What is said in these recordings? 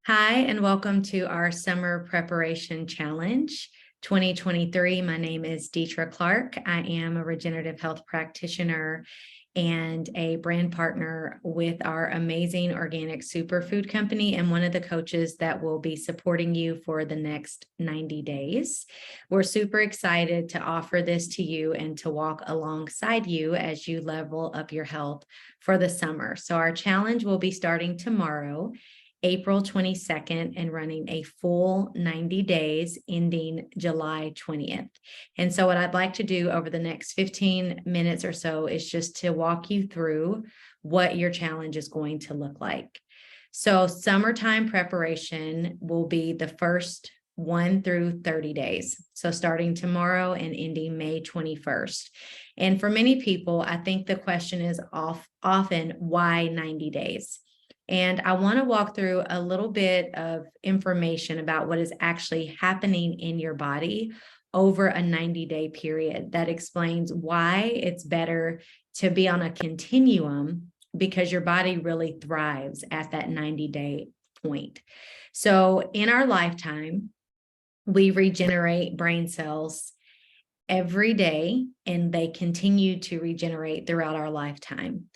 Hi, and welcome to our Summer Preparation Challenge 2023. My name is Deetra Clark. I am a regenerative health practitioner and a brand partner with our amazing organic superfood company, and one of the coaches that will be supporting you for the next 90 days. We're super excited to offer this to you and to walk alongside you as you level up your health for the summer. So our challenge will be starting tomorrow, April 22nd, and running a full 90 days ending July 20th. And so what I'd like to do over the next 15 minutes or so is just to walk you through what your challenge is going to look like. So summertime preparation will be the first 1 through 30 days. So starting tomorrow and ending May 21st. And for many people, I think the question is often, why 90 days? And I want to walk through a little bit of information about what is actually happening in your body over a 90-day period that explains why it's better to be on a continuum, because your body really thrives at that 90-day point. So in our lifetime, we regenerate brain cells every day, and they continue to regenerate throughout our lifetime.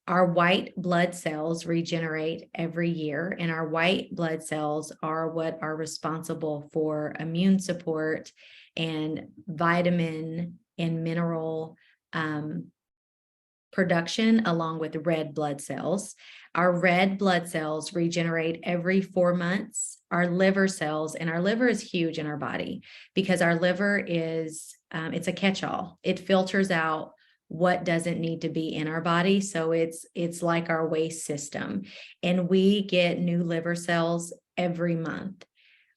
Our white blood cells regenerate every year, and our white blood cells are what are responsible for immune support and vitamin and mineral production, along with red blood cells. Our red blood cells regenerate every 4 months. Our liver cells, and our liver is huge in our body because our liver is, it's a catch-all. It filters out what doesn't need to be in our body. So it's like our waste system, and we get new liver cells every month.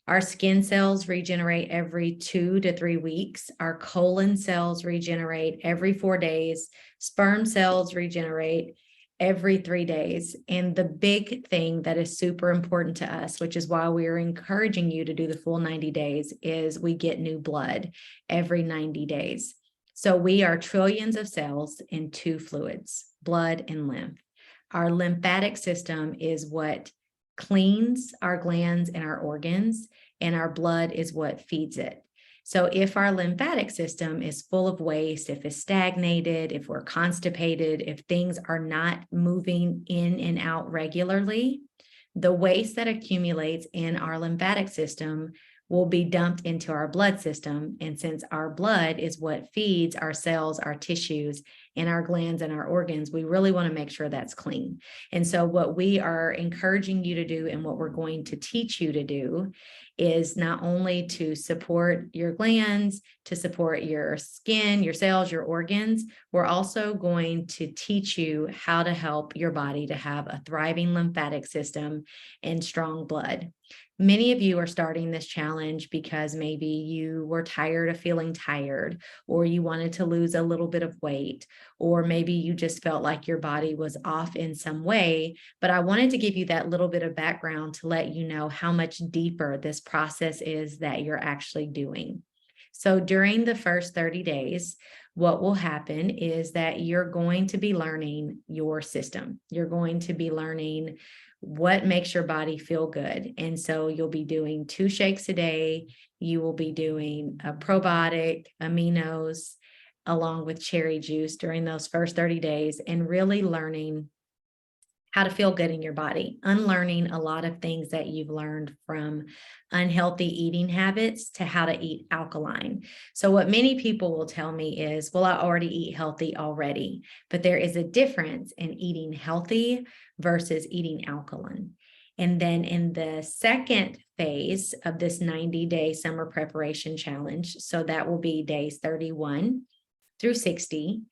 Our skin cells regenerate every 2 to 3 weeks. Our colon cells regenerate every 4 days. Sperm cells regenerate every 3 days. And the big thing that is super important to us, which is why we are encouraging you to do the full 90 days, is we get new blood every 90 days. So we are trillions of cells in 2 fluids, blood and lymph. Our lymphatic system is what cleans our glands and our organs, and our blood is what feeds it. So if our lymphatic system is full of waste, if it's stagnated, if we're constipated, if things are not moving in and out regularly, the waste that accumulates in our lymphatic system will be dumped into our blood system. And since our blood is what feeds our cells, our tissues, and our glands and our organs, we really want to make sure that's clean. And so what we are encouraging you to do, and what we're going to teach you to do, is not only to support your glands, to support your skin, your cells, your organs, we're also going to teach you how to help your body to have a thriving lymphatic system and strong blood. Many of you are starting this challenge because maybe you were tired of feeling tired, or you wanted to lose a little bit of weight, or maybe you just felt like your body was off in some way. But I wanted to give you that little bit of background to let you know how much deeper this process is that you're actually doing. So during the first 30 days, what will happen is that you're going to be learning your system. You're going to be learning what makes your body feel good. And so you'll be doing 2 shakes a day. You will be doing a probiotic, aminos, along with cherry juice during those first 30 days, and really learning how to feel good in your body, unlearning a lot of things that you've learned from unhealthy eating habits to how to eat alkaline. So what many people will tell me is, well, I already eat healthy already, but there is a difference in eating healthy versus eating alkaline. And then in the second phase of this 90-day summer preparation challenge, so that will be days 31 through 60,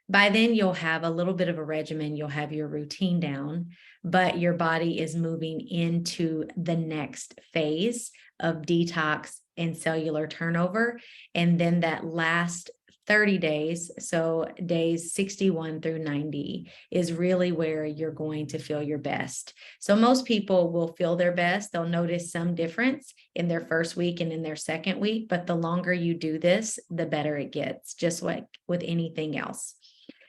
by then you'll have a little bit of a regimen, you'll have your routine down, but your body is moving into the next phase of detox and cellular turnover. And then that last 30 days, so days 61 through 90, is really where you're going to feel your best. So most people will feel their best. They'll notice some difference in their first week and in their second week, but the longer you do this, the better it gets, just like with anything else.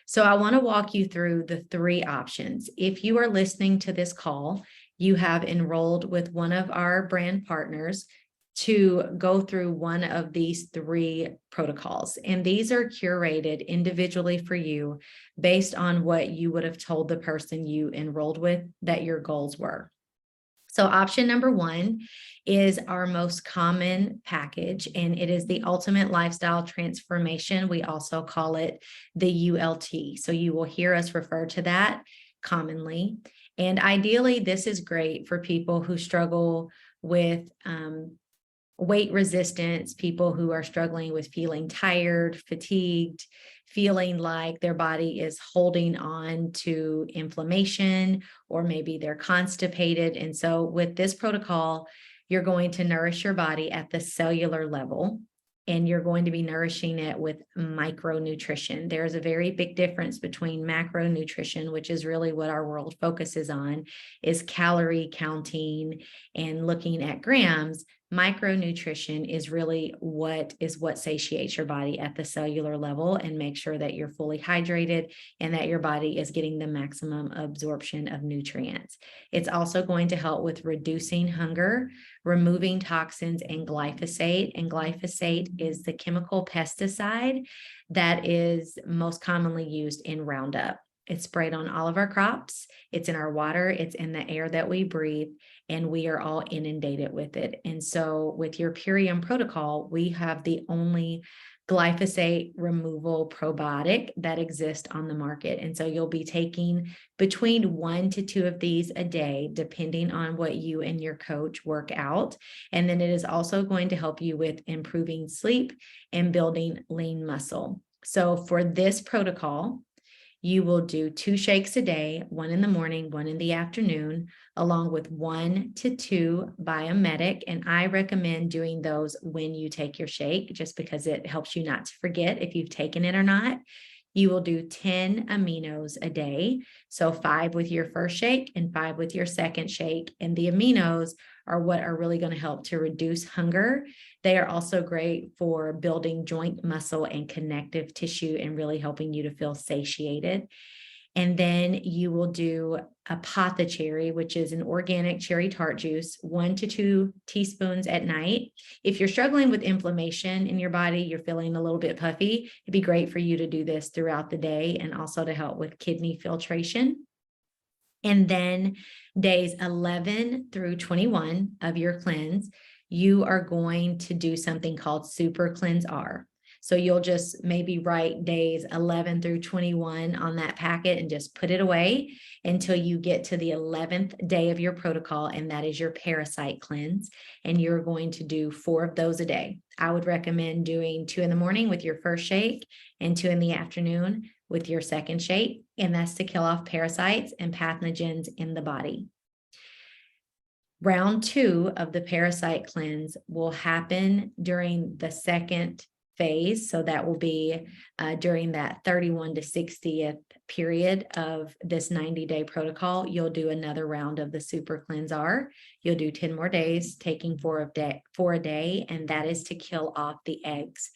So I want to walk you through the 3 options. If you are listening to this call, you have enrolled with one of our brand partners to go through one of these 3 protocols. And these are curated individually for you based on what you would have told the person you enrolled with that your goals were. So option number 1 is our most common package, and it is the Ultimate Lifestyle Transformation. We also call it the ULT. So you will hear us refer to that commonly. And ideally, this is great for people who struggle with weight resistance, people who are struggling with feeling tired, fatigued, feeling like their body is holding on to inflammation, or maybe they're constipated. And so with this protocol, you're going to nourish your body at the cellular level, and you're going to be nourishing it with micronutrition. There's a very big difference between macronutrition, which is really what our world focuses on, is calorie counting and looking at grams. Micronutrition is really what satiates your body at the cellular level and make sure that you're fully hydrated and that your body is getting the maximum absorption of nutrients. It's also going to help with reducing hunger, removing toxins, and glyphosate. And glyphosate is the chemical pesticide that is most commonly used in Roundup. It's sprayed on all of our crops. It's in our water. It's in the air that we breathe, and we are all inundated with it. And so with your Purium protocol, we have the only glyphosate removal probiotic that exists on the market. And so you'll be taking between 1 to 2 of these a day, depending on what you and your coach work out. And then it is also going to help you with improving sleep and building lean muscle. So for this protocol, you will do 2 shakes a day, 1 in the morning, 1 in the afternoon, along with 1 to 2 Biometic. And I recommend doing those when you take your shake, just because it helps you not to forget if you've taken it or not. You will do 10 aminos a day. So 5 with your first shake and 5 with your second shake. And the aminos are what are really going to help to reduce hunger. They are also great for building joint muscle and connective tissue and really helping you to feel satiated. And then you will do apothecary, which is an organic cherry tart juice, 1 to 2 teaspoons at night. If you're struggling with inflammation in your body, you're feeling a little bit puffy, it'd be great for you to do this throughout the day and also to help with kidney filtration. And then days 11 through 21 of your cleanse, you are going to do something called Super Cleanse R. So you'll just maybe write days 11 through 21 on that packet and just put it away until you get to the 11th day of your protocol, and that is your parasite cleanse. And you're going to do 4 of those a day. I would recommend doing 2 in the morning with your first shake and 2 in the afternoon with your second shake, and that's to kill off parasites and pathogens in the body. Round 2 of the parasite cleanse will happen during the second phase. So that will be during that 31 to 60th period of this 90-day protocol. You'll do another round of the Super Cleanse R. You'll do 10 more days, taking 4 a day, and that is to kill off the eggs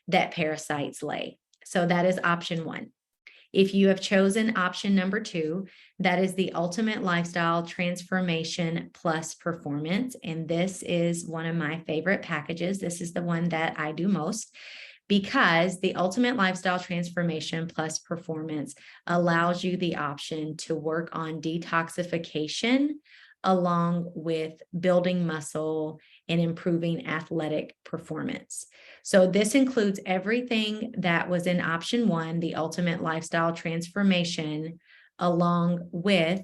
that parasites lay. So that is option 1. If you have chosen option number 2, that is the Ultimate Lifestyle Transformation Plus Performance. And this is one of my favorite packages. This is the one that I do most, because the Ultimate Lifestyle Transformation Plus Performance allows you the option to work on detoxification along with building muscle and improving athletic performance. So this includes everything that was in option 1, the Ultimate Lifestyle Transformation, along with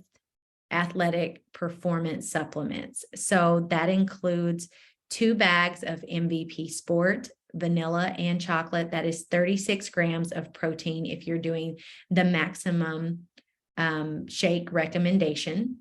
athletic performance supplements. So that includes 2 bags of MVP Sport, vanilla and chocolate. That is 36 grams of protein if you're doing the maximum shake recommendation.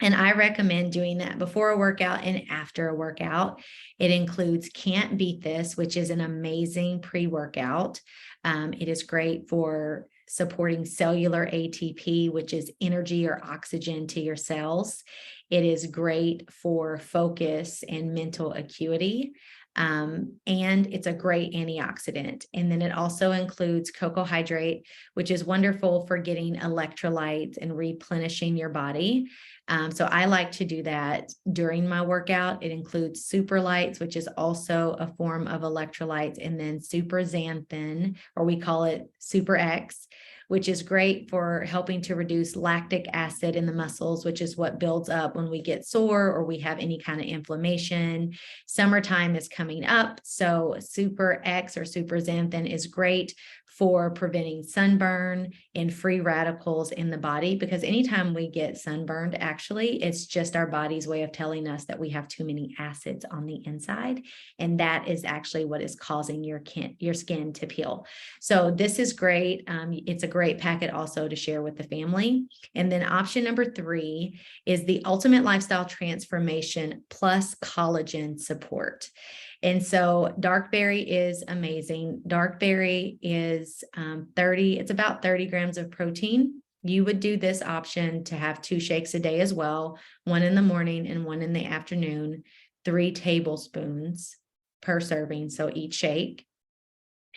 And I recommend doing that before a workout and after a workout. It includes Can't Beat This, which is an amazing pre-workout. It is great for supporting cellular ATP, which is energy or oxygen to your cells. It is great for focus and mental acuity. And it's a great antioxidant. And then it also includes cocoa hydrate, which is wonderful for getting electrolytes and replenishing your body. So I like to do that during my workout. It includes superlights, which is also a form of electrolytes, and then super xanthan, or we call it super X, which is great for helping to reduce lactic acid in the muscles, which is what builds up when we get sore or we have any kind of inflammation. Summertime is coming up, so super X or super xanthan is great for preventing sunburn and free radicals in the body, because anytime we get sunburned, actually, it's just our body's way of telling us that we have too many acids on the inside, and that is actually what is causing your skin to peel. So this is great. It's a great packet also to share with the family. And then option number 3 is the Ultimate Lifestyle Transformation plus collagen support. And so darkberry is amazing. Darkberry is it's about 30 grams of protein. You would do this option to have 2 shakes a day as well, one in the morning and one in the afternoon, 3 tablespoons per serving, so each shake.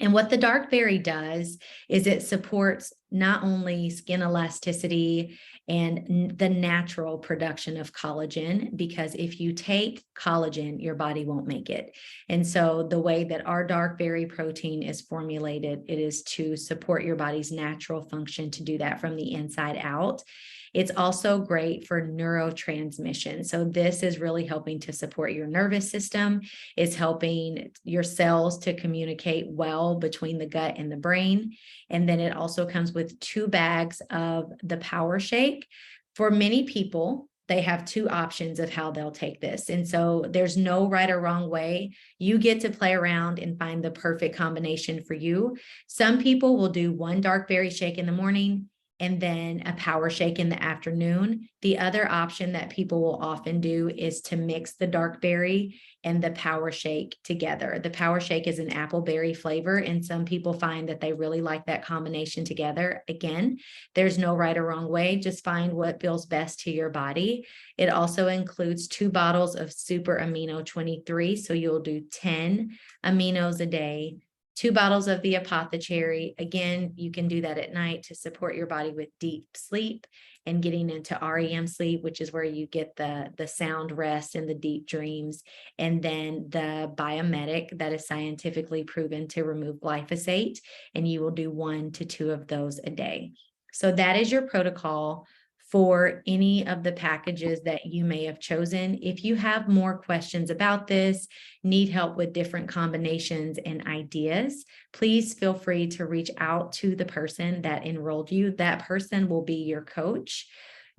And what the darkberry does is it supports not only skin elasticity and the natural production of collagen, because if you take collagen, your body won't make it. And so the way that our darkberry protein is formulated, it is to support your body's natural function to do that from the inside out. It's also great for neurotransmission. So this is really helping to support your nervous system. It's helping your cells to communicate well between the gut and the brain. And then it also comes with 2 bags of the Power Shake. For many people, they have 2 options of how they'll take this. And so there's no right or wrong way. You get to play around and find the perfect combination for you. Some people will do 1 darkberry shake in the morning and then a Power Shake in the afternoon. The other option that people will often do is to mix the darkberry and the Power Shake together. The Power Shake is an appleberry flavor, and some people find that they really like that combination together. Again, there's no right or wrong way. Just find what feels best to your body. It also includes 2 bottles of Super Amino 23, so you'll do 10 aminos a day. 2 bottles of the apothecary. Again, you can do that at night to support your body with deep sleep and getting into REM sleep, which is where you get the sound rest and the deep dreams. And then the Biometic, that is scientifically proven to remove glyphosate, and you will do 1 to 2 of those a day. So that is your protocol for any of the packages that you may have chosen. If you have more questions about this, need help with different combinations and ideas, please feel free to reach out to the person that enrolled you. That person will be your coach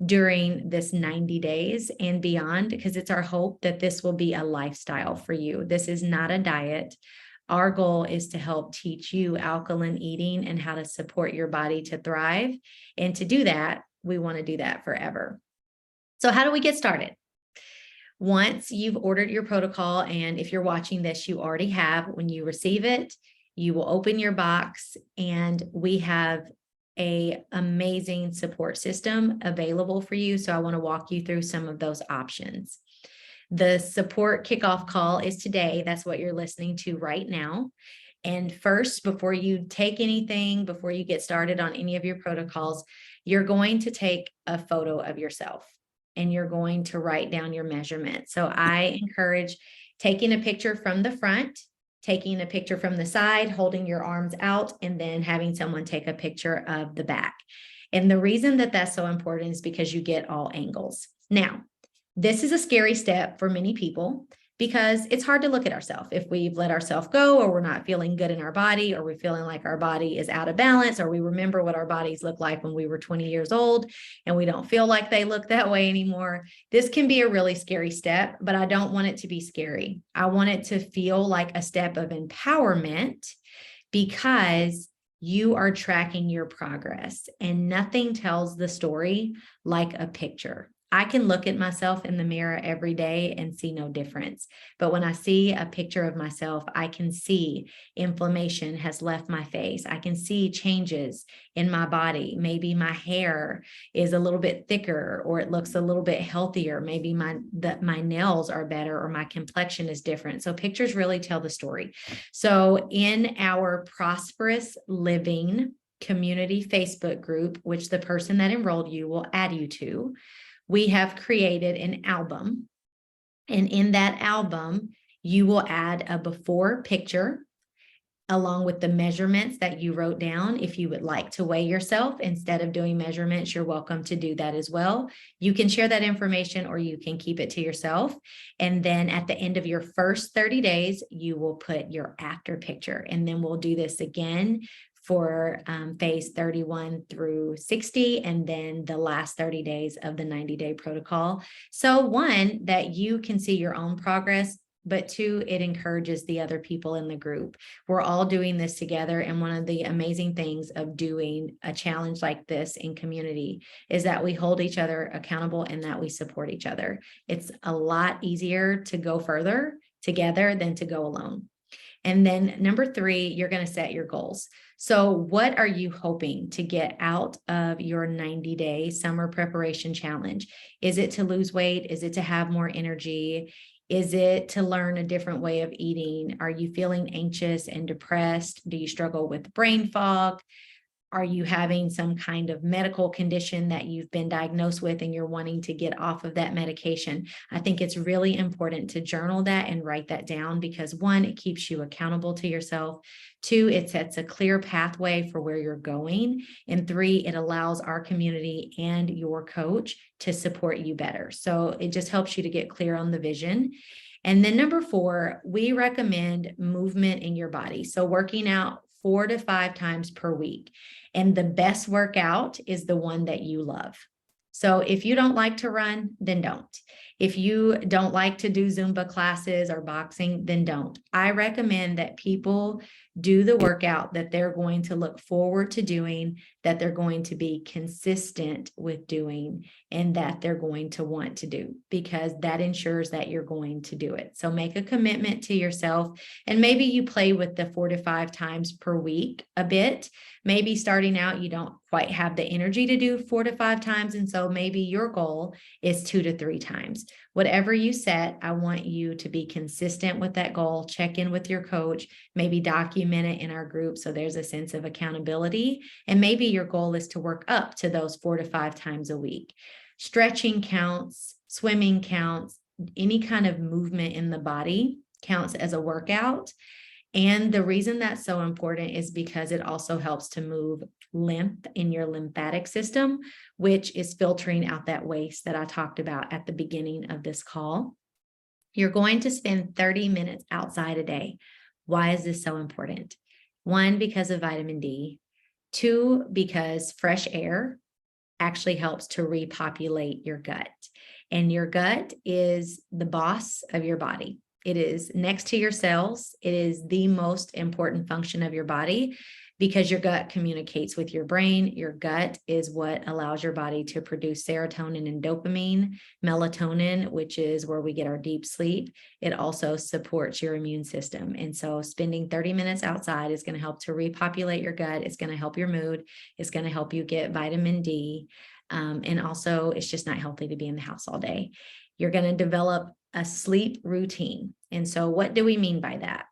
during this 90 days and beyond, because it's our hope that this will be a lifestyle for you. This is not a diet. Our goal is to help teach you alkaline eating and how to support your body to thrive. And to do that, we want to do that forever. So how do we get started? Once you've ordered your protocol, and if you're watching this, you already have, when you receive it, you will open your box, and we have an amazing support system available for you. So I want to walk you through some of those options. The support kickoff call is today. That's what you're listening to right now. And first, before you take anything, before you get started on any of your protocols, you're going to take a photo of yourself and you're going to write down your measurements. So I encourage taking a picture from the front, taking a picture from the side, holding your arms out, and then having someone take a picture of the back. And the reason that that's so important is because you get all angles. Now, this is a scary step for many people, because it's hard to look at ourselves if we've let ourselves go, or we're not feeling good in our body, or we're feeling like our body is out of balance, or we remember what our bodies looked like when we were 20 years old and we don't feel like they look that way anymore. This can be a really scary step, but I don't want it to be scary. I want it to feel like a step of empowerment, because you are tracking your progress, and nothing tells the story like a picture. I can look at myself in the mirror every day and see no difference. But when I see a picture of myself, I can see inflammation has left my face. I can see changes in my body. Maybe my hair is a little bit thicker, or it looks a little bit healthier. Maybe my nails are better, or my complexion is different. So pictures really tell the story. So in our Prosperous Living community Facebook group, which the person that enrolled you will add you to, we have created an album. And in that album, you will add a before picture along with the measurements that you wrote down. If you would like to weigh yourself instead of doing measurements, you're welcome to do that as well. You can share that information, or you can keep it to yourself. And then at the end of your first 30 days, you will put your after picture. And then we'll do this again for phase 31 through 60, and then the last 30 days of the 90-day protocol. So one, that you can see your own progress, but two, it encourages the other people in the group. We're all doing this together. And one of the amazing things of doing a challenge like this in community is that we hold each other accountable and that we support each other. It's a lot easier to go further together than to go alone. And then number 3, you're going to set your goals. So what are you hoping to get out of your 90-day summer preparation challenge? Is it to lose weight? Is it to have more energy? Is it to learn a different way of eating? Are you feeling anxious and depressed? Do you struggle with brain fog? Are you having some kind of medical condition that you've been diagnosed with and you're wanting to get off of that medication? I think it's really important to journal that and write that down, because 1, it keeps you accountable to yourself. 2, it sets a clear pathway for where you're going. And 3, it allows our community and your coach to support you better. So it just helps you to get clear on the vision. And then number 4, we recommend movement in your body. So working out 4 to 5 times per week. And the best workout is the one that you love. So if you don't like to run, then don't. If you don't like to do Zumba classes or boxing, then don't. I recommend that people do the workout that they're going to look forward to doing, that they're going to be consistent with doing, and that they're going to want to do, because that ensures that you're going to do it. So make a commitment to yourself, and maybe you play with the 4 to 5 times per week a bit. Maybe starting out, you don't quite have the energy to do 4 to 5 times. And so maybe your goal is 2 to 3 times. Whatever you set, I want you to be consistent with that goal. Check in with your coach, maybe document it in our group so there's a sense of accountability. And maybe your goal is to work up to those 4 to 5 times a week. Stretching counts, swimming counts, any kind of movement in the body counts as a workout. And the reason that's so important is because it also helps to move lymph in your lymphatic system, which is filtering out that waste that I talked about at the beginning of this call. You're going to spend 30 minutes outside a day. Why is this so important? 1, because of vitamin D. 2, because fresh air actually helps to repopulate your gut. And your gut is the boss of your body. It is next to your cells. It is the most important function of your body, because your gut communicates with your brain. Your gut is what allows your body to produce serotonin and dopamine, melatonin, which is where we get our deep sleep. It also supports your immune system. And so spending 30 minutes outside is going to help to repopulate your gut. It's going to help your mood. It's going to help you get vitamin D. And also, it's just not healthy to be in the house all day. You're going to develop a sleep routine. And so what do we mean by that?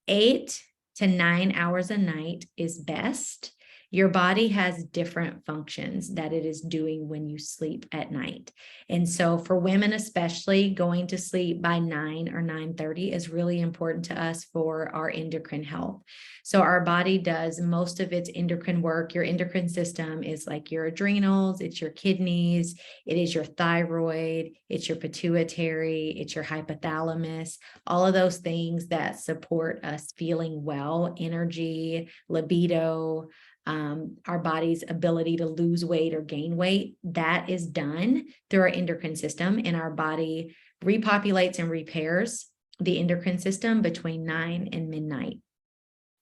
8 to 9 hours a night is best. Your body has different functions that it is doing when you sleep at night. And so for women, especially, going to sleep by 9 or 9:30 is really important to us for our endocrine health. So our body does most of its endocrine work. Your endocrine system is like your adrenals, it's your kidneys, it is your thyroid, it's your pituitary, it's your hypothalamus, all of those things that support us feeling well, energy, libido, our body's ability to lose weight or gain weight. That is done through our endocrine system, and our body repopulates and repairs the endocrine system between 9 and midnight.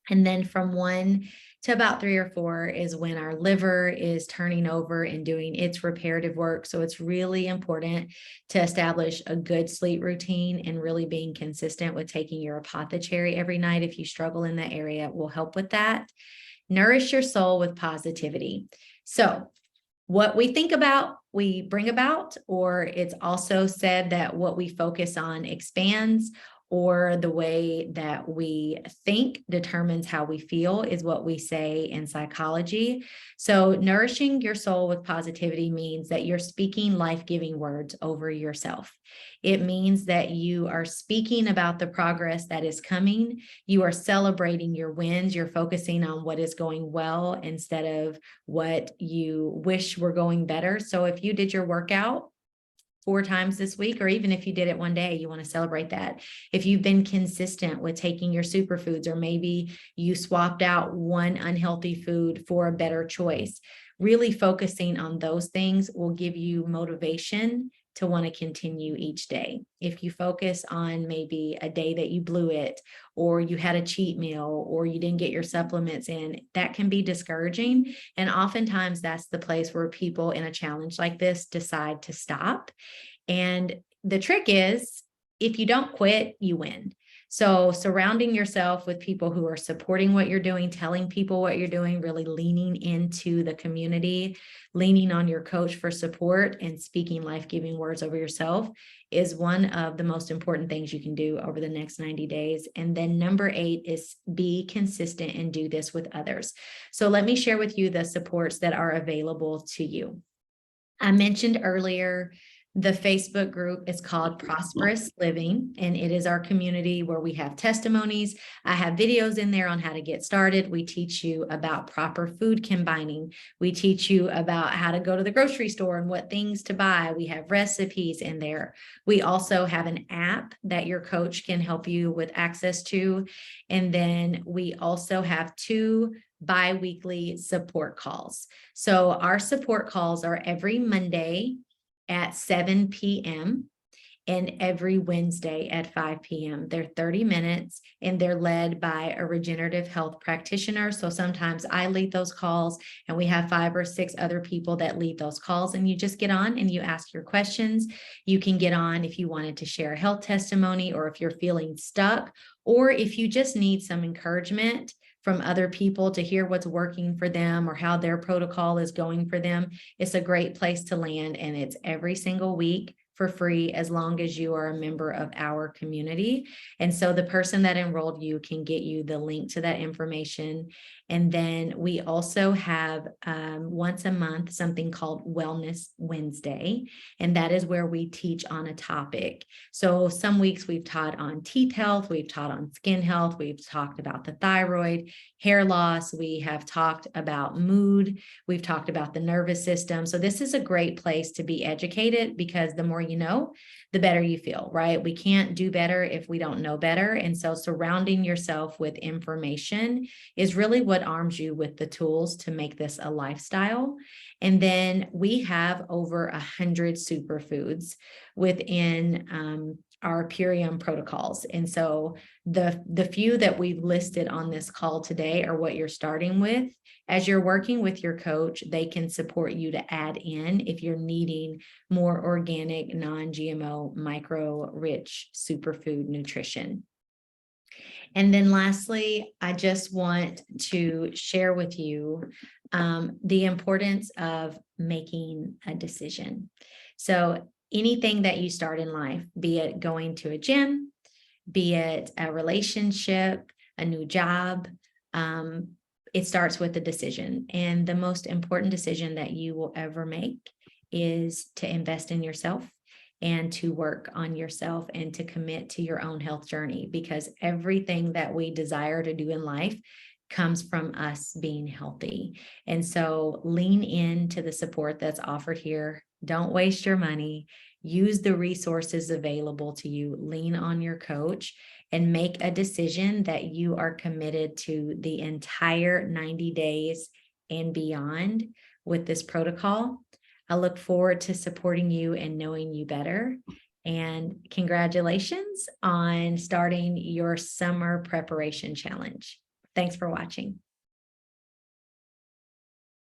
And then from 1 to about 3 or 4 is when our liver is turning over and doing its reparative work. So it's really important to establish a good sleep routine and really being consistent with taking your apothecary every night. If you struggle in that area, it will help with that. Nourish your soul with positivity. So what we think about, we bring about, or it's also said that what we focus on expands, or the way that we think determines how we feel is what we say in psychology. So nourishing your soul with positivity means that you're speaking life-giving words over yourself. It means that you are speaking about the progress that is coming. You are celebrating your wins. You're focusing on what is going well instead of what you wish were going better. So if you did your workout 4 times this week, or even if you did it one day, you want to celebrate that. If you've been consistent with taking your superfoods, or maybe you swapped out one unhealthy food for a better choice, really focusing on those things will give you motivation to want to continue each day. If you focus on maybe a day that you blew it, or you had a cheat meal, or you didn't get your supplements in, that can be discouraging. And oftentimes that's the place where people in a challenge like this decide to stop. And the trick is, if you don't quit, you win. So surrounding yourself with people who are supporting what you're doing, telling people what you're doing, really leaning into the community, leaning on your coach for support, and speaking life-giving words over yourself is one of the most important things you can do over the next 90 days. And then number 8 is be consistent and do this with others. So let me share with you the supports that are available to you. I mentioned earlier, the Facebook group is called Prosperous Living, and it is our community where we have testimonies. I have videos in there on how to get started. We teach you about proper food combining. We teach you about how to go to the grocery store and what things to buy. We have recipes in there. We also have an app that your coach can help you with access to. And then we also have 2 bi-weekly support calls. So our support calls are every Monday at 7 p.m. and every Wednesday at 5 p.m. They're 30 minutes and they're led by a regenerative health practitioner. So sometimes I lead those calls, and we have 5 or 6 other people that lead those calls, and you just get on and you ask your questions. You can get on if you wanted to share a health testimony, or if you're feeling stuck, or if you just need some encouragement from other people to hear what's working for them or how their protocol is going for them. It's a great place to land, and it's every single week for free as long as you are a member of our community. And so the person that enrolled you can get you the link to that information. And then we also have once a month something called Wellness Wednesday, and that is where we teach on a topic. So some weeks we've taught on teeth health, we've taught on skin health, we've talked about the thyroid, hair loss, we have talked about mood, we've talked about the nervous system. So this is a great place to be educated, because the more you know, the better you feel, right? We can't do better if we don't know better. And so surrounding yourself with information is really what arms you with the tools to make this a lifestyle. And then we have over 100 superfoods within our Purium protocols. And so the few that we've listed on this call today are what you're starting with. As you're working with your coach, they can support you to add in if you're needing more organic, non-GMO, micro-rich superfood nutrition. And then lastly, I just want to share with you the importance of making a decision. So anything that you start in life, be it going to a gym, be it a relationship, a new job, it starts with a decision. And the most important decision that you will ever make is to invest in yourself and to work on yourself and to commit to your own health journey, because everything that we desire to do in life comes from us being healthy. And so lean into the support that's offered here. Don't waste your money. Use the resources available to you. Lean on your coach and make a decision that you are committed to the entire 90 days and beyond with this protocol. I look forward to supporting you and knowing you better. And congratulations on starting your summer preparation challenge. Thanks for watching.